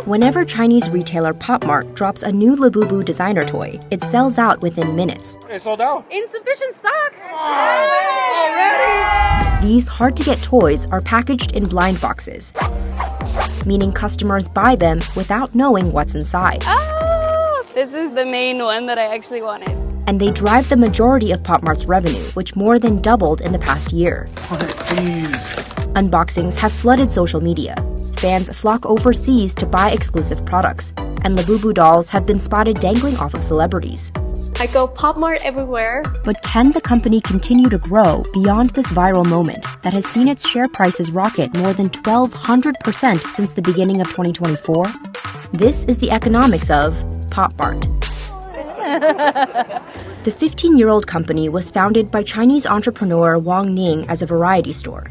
Whenever Chinese retailer Pop Mart drops a new Labubu designer toy, it sells out within minutes. It's sold out. Insufficient stock. Already? These hard-to-get toys are packaged in blind boxes, meaning customers buy them without knowing what's inside. Oh, this is the main one that I actually wanted. And they drive the majority of Pop Mart's revenue, which more than doubled in the past year. Please. Unboxings have flooded social media. Fans flock overseas to buy exclusive products, and Labubu dolls have been spotted dangling off of celebrities. I go Pop Mart everywhere. But can the company continue to grow beyond this viral moment that has seen its share prices rocket more than 1,200% since the beginning of 2024? This is the economics of Pop Mart. The 15-year-old company was founded by Chinese entrepreneur Wang Ning as a variety store.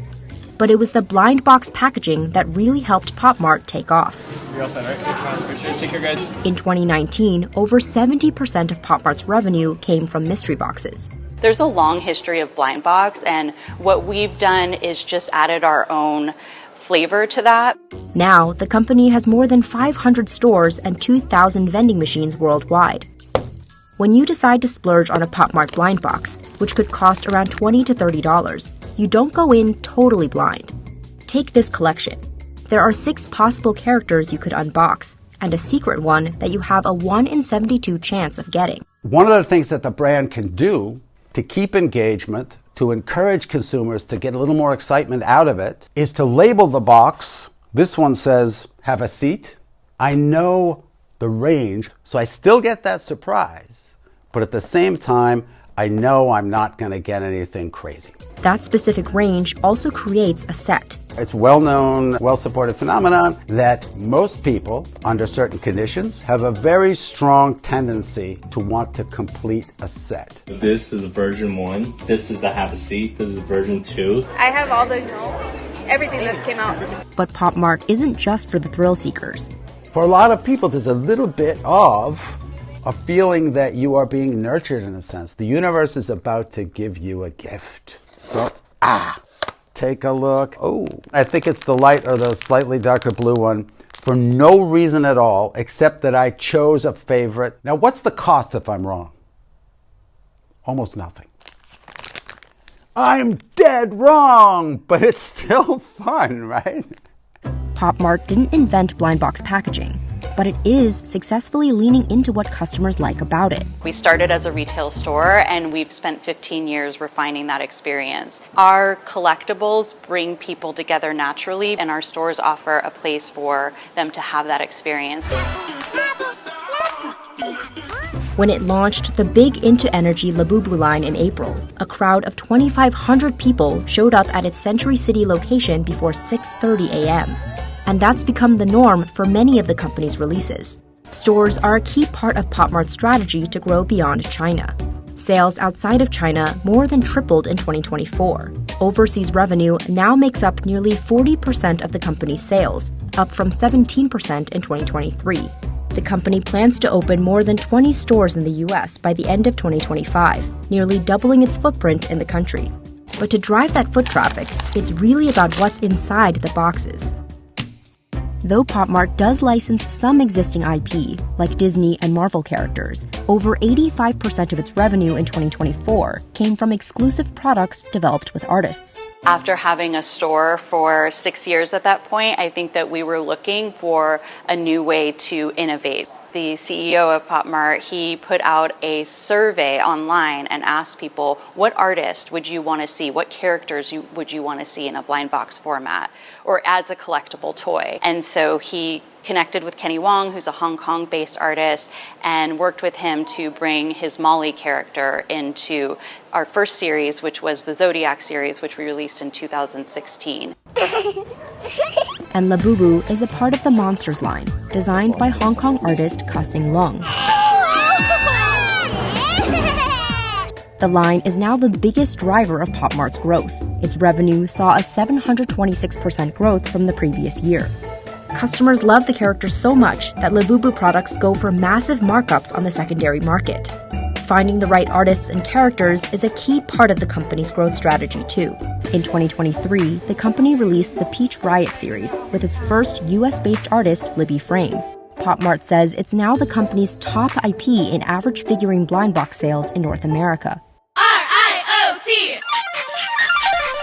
But it was the blind box packaging that really helped Pop Mart take off. You're all set, right? Appreciate it. Take care, guys. In 2019, over 70% of Pop Mart's revenue came from mystery boxes. There's a long history of blind box, and what we've done is just added our own flavor to that. Now, the company has more than 500 stores and 2,000 vending machines worldwide. When you decide to splurge on a Pop Mart blind box, which could cost around $20 to $30, you don't go in totally blind. Take this collection. There are 6 possible characters you could unbox, and a secret one that you have a 1 in 72 chance of getting. One of the things that the brand can do to keep engagement, to encourage consumers to get a little more excitement out of it, is to label the box. This one says, "Have a seat." I know the range, so I still get that surprise. But at the same time, I know I'm not going to get anything crazy. That specific range also creates a set. It's well-known, well-supported phenomenon that most people, under certain conditions, have a very strong tendency to want to complete a set. This is version 1. This is the have a seat. This is version 2. I have all the, everything that came out. But Pop Mart isn't just for the thrill seekers. For a lot of people, there's a little bit of a feeling that you are being nurtured in a sense. The universe is about to give you a gift. So, take a look. Oh, I think it's the light or the slightly darker blue one for no reason at all, except that I chose a favorite. Now, what's the cost if I'm wrong? Almost nothing. I'm dead wrong, but it's still fun, right? Pop Mart didn't invent blind box packaging, but it is successfully leaning into what customers like about it. We started as a retail store, and we've spent 15 years refining that experience. Our collectibles bring people together naturally, and our stores offer a place for them to have that experience. When it launched the big Into Energy Labubu line in April, a crowd of 2,500 people showed up at its Century City location before 6:30 a.m. And that's become the norm for many of the company's releases. Stores are a key part of Pop Mart's strategy to grow beyond China. Sales outside of China more than tripled in 2024. Overseas revenue now makes up nearly 40% of the company's sales, up from 17% in 2023. The company plans to open more than 20 stores in the U.S. by the end of 2025, nearly doubling its footprint in the country. But to drive that foot traffic, it's really about what's inside the boxes. Though Pop Mart does license some existing IP, like Disney and Marvel characters, over 85% of its revenue in 2024 came from exclusive products developed with artists. After having a store for 6 years at that point, I think that we were looking for a new way to innovate. The CEO of Pop Mart, he put out a survey online and asked people, what artist would you want to see? What characters would you want to see in a blind box format or as a collectible toy? And so he connected with Kenny Wong, who's a Hong Kong-based artist, and worked with him to bring his Molly character into our first series, which was the Zodiac series, which we released in 2016. And Labubu is a part of the Monsters line, designed by Hong Kong artist Ka-Sing Leung. The line is now the biggest driver of Pop Mart's growth. Its revenue saw a 726% growth from the previous year. Customers love the characters so much that Labubu products go for massive markups on the secondary market. finding the right artists and characters is a key part of the company's growth strategy, too. In 2023, the company released the Peach Riot series with its first US-based artist, Libby Frame. Pop Mart says it's now the company's top IP in average figurine blind box sales in North America. RIOT!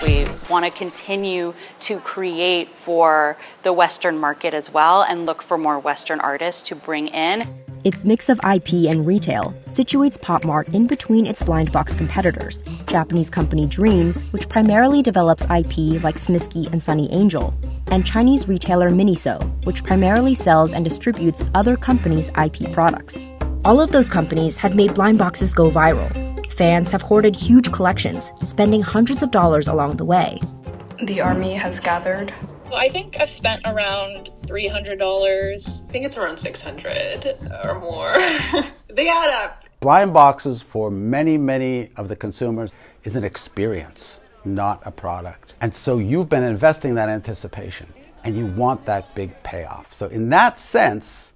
We want to continue to create for the Western market as well and look for more Western artists to bring in. Its mix of IP and retail situates Pop Mart in between its blind box competitors, Japanese company Dreams, which primarily develops IP like Smisky and Sunny Angel, and Chinese retailer Miniso, which primarily sells and distributes other companies' IP products. All of those companies have made blind boxes go viral. Fans have hoarded huge collections, spending hundreds of dollars along the way. The army has gathered. I think I've spent around $300. I think it's around 600 or more. They add up. Blind boxes for many, many of the consumers is an experience, not a product. And so you've been investing that anticipation and you want that big payoff. So in that sense,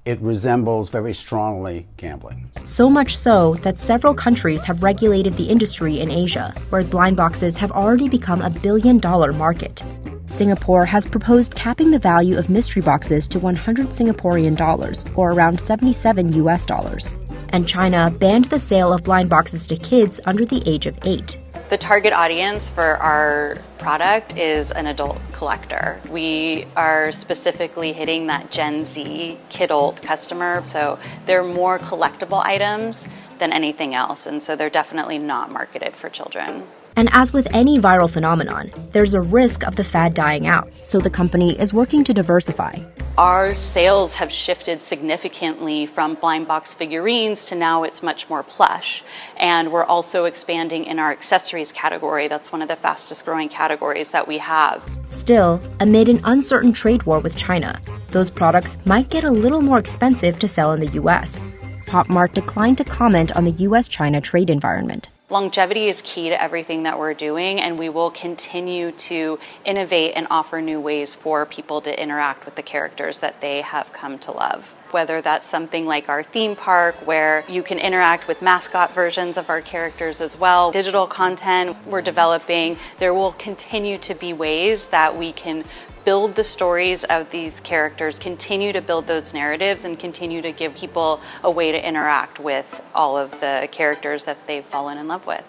it resembles very strongly gambling. So much so that several countries have regulated the industry in Asia, where blind boxes have already become a billion-dollar market. Singapore has proposed capping the value of mystery boxes to 100 Singaporean dollars, or around 77 US dollars. And China banned the sale of blind boxes to kids under the age of 8. The target audience for our product is an adult collector. We are specifically hitting that Gen Z kidult customer, so they're more collectible items than anything else, and so they're definitely not marketed for children. And as with any viral phenomenon, there's a risk of the fad dying out, so the company is working to diversify. Our sales have shifted significantly from blind box figurines to now it's much more plush. And we're also expanding in our accessories category. That's one of the fastest growing categories that we have. Still, amid an uncertain trade war with China, those products might get a little more expensive to sell in the US. Pop Mart declined to comment on the US-China trade environment. Longevity is key to everything that we're doing, and we will continue to innovate and offer new ways for people to interact with the characters that they have come to love. Whether that's something like our theme park, where you can interact with mascot versions of our characters as well, digital content we're developing, there will continue to be ways that we can build the stories of these characters, continue to build those narratives, and continue to give people a way to interact with all of the characters that they've fallen in love with.